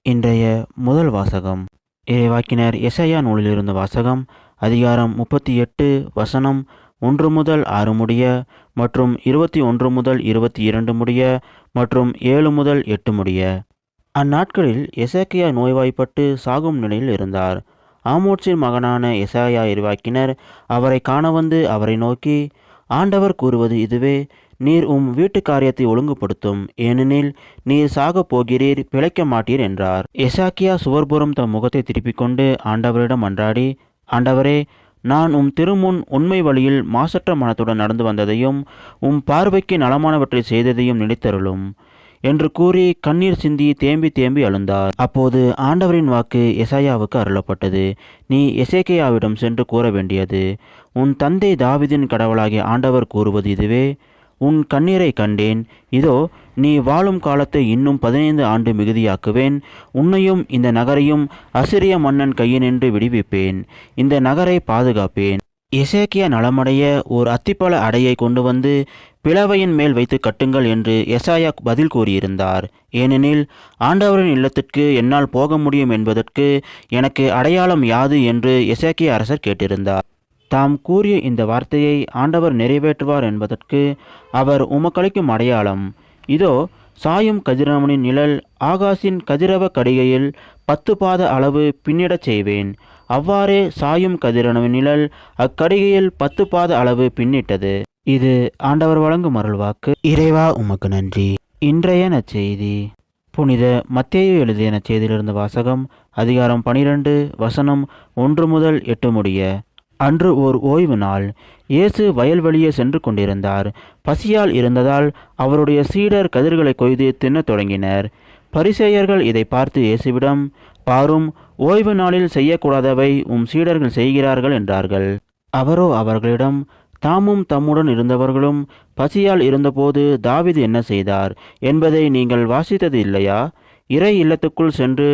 இன்றைய முதல் வாசகம் இறைவாக்கினர் எசையா நூலிலிருந்து வாசகம். அதிகாரம் 38 வசனம் 1 முதல் 6 முடிய மற்றும் 21 முதல் 22 முடிய மற்றும் 7 முதல் 8 முடிய. அந்நாட்களில் எசேக்கியா நோய்வாய்ப்பட்டு சாகும் நிலையில் இருந்தார். ஆமோத்சின் மகனான எசாயா இறைவாக்கினர் அவரை காண வந்து அவரை நோக்கி, ஆண்டவர் கூறுவது இதுவே, நீர் வீட்டு காரியத்தை ஒழுங்குபடுத்தும், ஏனெனில் நீர் சாகப் போகிறீர், பிழைக்க மாட்டீர் என்றார். எசாக்கியா சுவர்புறம் தம் முகத்தை திருப்பிக் கொண்டு ஆண்டவரிடம் மன்றாடி, ஆண்டவரே, நான் திருமுன் உண்மை வழியில் மாசற்ற மனத்துடன் நடந்து வந்ததையும் பார்வைக்கு நலமானவற்றை செய்ததையும் நினைத்தருளும் என்று கூறி கண்ணீர் சிந்தி தேம்பி தேம்பி அழுந்தார். அப்போது ஆண்டவரின் வாக்கு எசாயாவுக்கு அருளப்பட்டது. நீ எசேக்கியாவிடம் சென்று கூற வேண்டியது, உன் தந்தை தாவீதின் கடவுளாகிய ஆண்டவர் கூறுவது இதுவே, உன் கண்ணீரை கண்டேன், இதோ நீ வாழும் காலத்தை இன்னும் 15 ஆண்டு மிகுதியாக்குவேன், உன்னையும் இந்த நகரையும் அசிரிய மன்னன் கையினின்று விடுவிப்பேன், இந்த நகரை பாதுகாப்பேன். எசேக்கியா நலமடைய ஓர் அத்திப்பழ அடையை கொண்டு வந்து பிளவையின் மேல் வைத்து கட்டுங்கள் என்று எசாயா பதில் கூறியிருந்தார். ஏனெனில் ஆண்டவரின் இல்லத்திற்கு என்னால் போக முடியும் என்பதற்கு எனக்கு அடையாளம் யாது என்று எசேக்கியா அரசர் கேட்டிருந்தார். தாம் கூறிய இந்த வார்த்தையை ஆண்டவர் நிறைவேற்றுவார் என்பதற்கு அவர் உமக்களிக்கும் அடையாளம், இதோ சாயும் கதிரவனின் நிழல் ஆகாசின் கதிரவ கடிகையில் 10 பாத அளவு பின்னிடச் செய்வேன். அவ்வாறே சாயும் கதிரவனின் நிழல் அக்கடிகையில் 10 பாத அளவு பின்னிட்டது. இது ஆண்டவர் வழங்கும் அருள்வாக்கு. இறைவா உமக்கு நன்றி. இன்றைய நற்செய்தி புனித மத்தேயு எழுதிய நற்செய்தியிலிருந்து வாசகம். அதிகாரம் 12 வசனம் 1 முதல் 8 முடிய. அன்று ஓர் ஓய்வு நாள். இயேசு வயல்வெளியே சென்று கொண்டிருந்தார். பசியால் இருந்ததால் அவருடைய சீடர் கதிர்களை கொய்து தின்னத் தொடங்கினர். பரிசேயர்கள் இதை பார்த்து இயேசுவிடம், பாரும், ஓய்வு நாளில் செய்யக்கூடாதவை சீடர்கள் செய்கிறார்கள் என்றார்கள். அவரோ அவர்களிடம், தாமும் தம்முடன் இருந்தவர்களும் பசியால் இருந்தபோது தாவீது என்ன செய்தார் என்பதை நீங்கள் வாசித்தது இல்லையா? இறை இல்லத்துக்குள் சென்று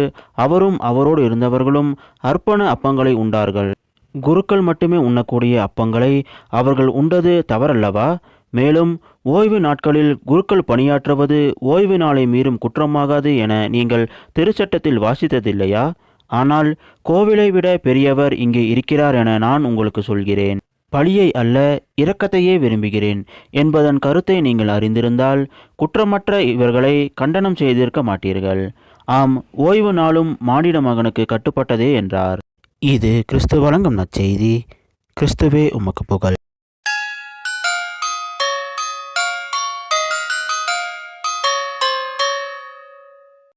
அவரும் அவரோடு இருந்தவர்களும் அர்ப்பண அப்பங்களை உண்டார்கள். குருக்கள் மட்டுமே உண்ணக்கூடிய அப்பங்களை அவர்கள் உண்டது தவறல்லவா? மேலும் ஓய்வு நாட்களில் குருக்கள் பணியாற்றுவது ஓய்வு நாளை மீறும் குற்றமாகாது என நீங்கள் திருச்சட்டத்தில் வாசித்ததில்லையா? ஆனால் கோவிலை விட பெரியவர் இங்கே இருக்கிறார் என நான் உங்களுக்கு சொல்கிறேன். பழியை அல்ல, இரக்கத்தையே விரும்புகிறேன் என்பதன் கருத்தை நீங்கள் அறிந்திருந்தால் குற்றமற்ற இவர்களை கண்டனம் செய்திருக்க மாட்டீர்கள். ஆம், ஓய்வு நாளும் மானிட மகனுக்கு கட்டுப்பட்டதே என்றார். இது கிறிஸ்து வழங்கும் நற்செய்தி. கிறிஸ்துவே உமக்கு புகழ்.